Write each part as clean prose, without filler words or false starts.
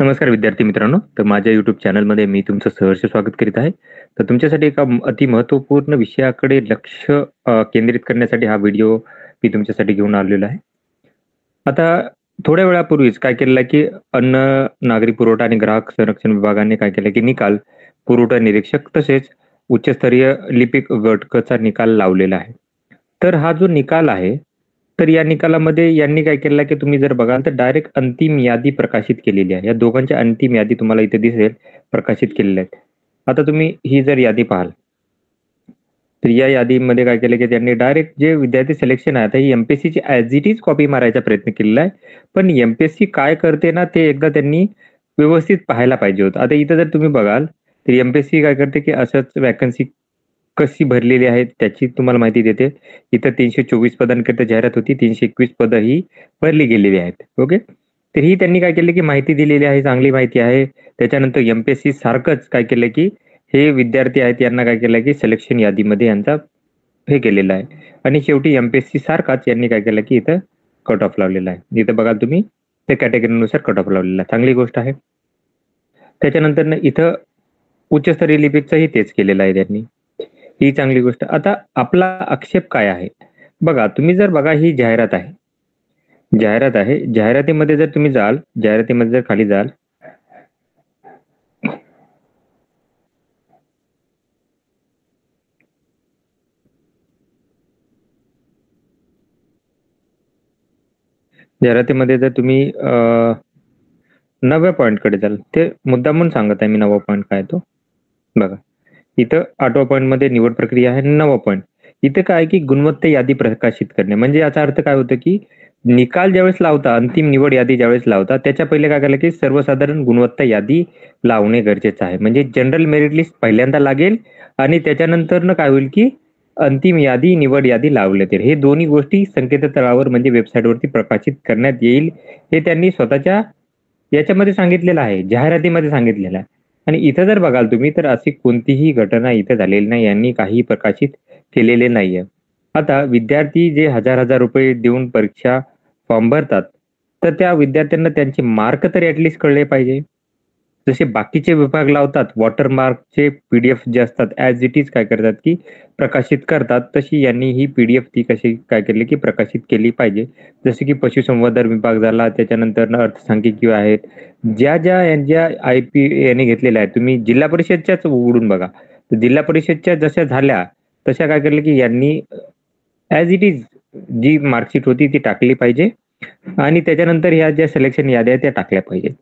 नमस्कार विद्यार्थी मित्रांनो. तर माझ्या YouTube चॅनलमध्ये मी तुमचं सहर्ष स्वागत करीत आहे. तर तुमच्यासाठी एका अति महत्त्वपूर्ण विषयाकडे लक्ष केंद्रित करण्यासाठी हा व्हिडिओ मी तुमच्यासाठी घेऊन आलेलो आहे. आता थोड्या वेळापूर्वीच काय केलेलं आहे, की अन्न, नागरी पुरवठा आणि ग्राहक संरक्षण विभागाने काय केलं, की निकाल, पुरवठा निरीक्षक तसेच उच्चस्तरीय लिपिक गट क निकाल लावलेला आहे. तर हा जो निकाल आहे, तर या निकालामध्ये यांनी काय केलेलं आहे, की तुम्ही जर बघाल तर डायरेक्ट अंतिम यादी प्रकाशित केलेली आहे. या दोघांच्या अंतिम यादी तुम्हाला इथे दिसेल प्रकाशित केलेल्या आहेत. आता तुम्ही ही जर यादी पाहाल, तर या यादीमध्ये काय केलं, की त्यांनी डायरेक्ट जे विद्यार्थी सिलेक्शन आहे, आता ही एम-पी-एस-सीची ॲज इट इज कॉपी मारायचा प्रयत्न केलेला आहे. पण एम-पी-एस-सी काय करते ना, ते एकदा त्यांनी व्यवस्थित पाहायला पाहिजे होतं. आता इथं जर तुम्ही बघाल, तर एम-पी-एस-सी काय करते, की असंच व्हॅकन्सी कशी भरलेली आहे त्याची तुम्हाला माहिती देते. इथं 324 पदांकरिता जाहिरात होती. 321 पदं ही भरली गेलेली आहेत. ओके. तर ही त्यांनी काय केलं, की माहिती दिलेली आहे, चांगली माहिती आहे. त्याच्यानंतर एम-पी-एस-सी सारखंच काय केलं, की हे विद्यार्थी आहेत यांना काय केलं, की सिलेक्शन यादीमध्ये यांचा हे केलेलं आहे. आणि शेवटी एम-पी-एस-सी सारखाच यांनी काय केलं, की इथं कट ऑफ लावलेला आहे. इथं बघाल तुम्ही त्या कॅटेगरीनुसार कट ऑफ लावलेला आहे. चांगली गोष्ट आहे. त्याच्यानंतर इथं उच्चस्तरीय लिपिकचंही तेच केलेलं आहे त्यांनी. ही चांगली गोष्ट. आता आपला आक्षेप काय आहे? बघा, तुम्ही जर बघा ही जाहिरात आहे. जाहिरात आहे. जाहिरातीमध्ये जर तुम्ही जाल, जाहिरातीमध्ये जर खाली जाल, जाहिरातीमध्ये जर तुम्ही 9व्या पॉइंटकडे जाल, ते मुद्दामून सांगत आहे मी 9वा पॉइंट काय तो. बघा, इथं 8व्या पॉइंटमध्ये निवड प्रक्रिया आहे. 9वा पॉइंट इथं काय आहे, की गुणवत्ता यादी प्रकाशित करणे. म्हणजे याचा अर्थ काय होतं, की निकाल ज्यावेळेस लावता, अंतिम निवड यादी ज्यावेळेस लावता, त्याच्या पहिले काय करायला, की सर्वसाधारण गुणवत्ता यादी लावणे गरजेचं आहे. म्हणजे जनरल मेरिट लिस्ट पहिल्यांदा लागेल आणि त्याच्यानंतरनं काय होईल, की अंतिम यादी, निवड यादी लावले तर हे दोन्ही गोष्टी संकेतस्थळावर म्हणजे वेबसाईटवरती प्रकाशित करण्यात येईल. हे त्यांनी स्वतःच्या याच्यामध्ये सांगितलेलं आहे, जाहिरातीमध्ये सांगितलेलं आहे. आणि इथं जर बघाल तुम्ही तर अशी कोणतीही घटना इथं झालेली नाही. यांनी काही प्रकाशित केलेले नाहीये. आता विद्यार्थी जे हजार-हजार रुपये देऊन परीक्षा फॉर्म भरतात, तर त्या विद्यार्थ्यांना त्यांचे मार्क तरी ॲटलीस्ट कळले पाहिजे. जसे बाकीचे विभाग लावतात वॉटरमार्कचे पी-डी-एफ जे असतात ॲज इट इज काय करतात, की प्रकाशित करतात. तशी यांनी ही पी-डी-एफ ती कशी काय केली, की प्रकाशित केली पाहिजे. जसे की पशुसंवर्धन विभाग झाला, त्याच्यानंतर अर्थसंख्यिकी आहेत. ज्या यांच्या आय-पी यांनी घेतलेल्या आहेत, तुम्ही जिल्हा परिषदच्याच उघडून बघा. तर जिल्हा परिषदच्या जशा झाल्या, तशा काय केलं, की यांनी ॲज इट इज जी मार्कशीट होती ती टाकली पाहिजे आणि त्याच्यानंतर ह्या ज्या सिलेक्शन याद्या आहेत त्या टाकल्या पाहिजेत.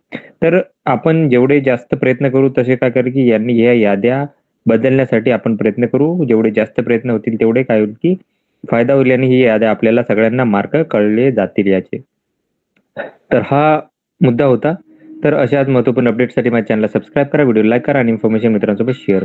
तर आपण जेवढे जास्त प्रयत्न करू तसे काय करू, की यांनी ह्या याद्या बदलण्यासाठी आपण प्रयत्न करू. जेवढे जास्त प्रयत्न होतील तेवढे काय होईल, की फायदा होईल आणि ही याद्या आपल्याला सगळ्यांना मार्क कळले जातील याचे. तर हा मुद्दा होता. तर अशाच महत्त्वपूर्ण अपडेटसाठी माझ्या चॅनलला सबस्क्राईब करा, व्हिडिओ लाईक करा आणि इन्फॉर्मेशन मित्रांसोबत शेअर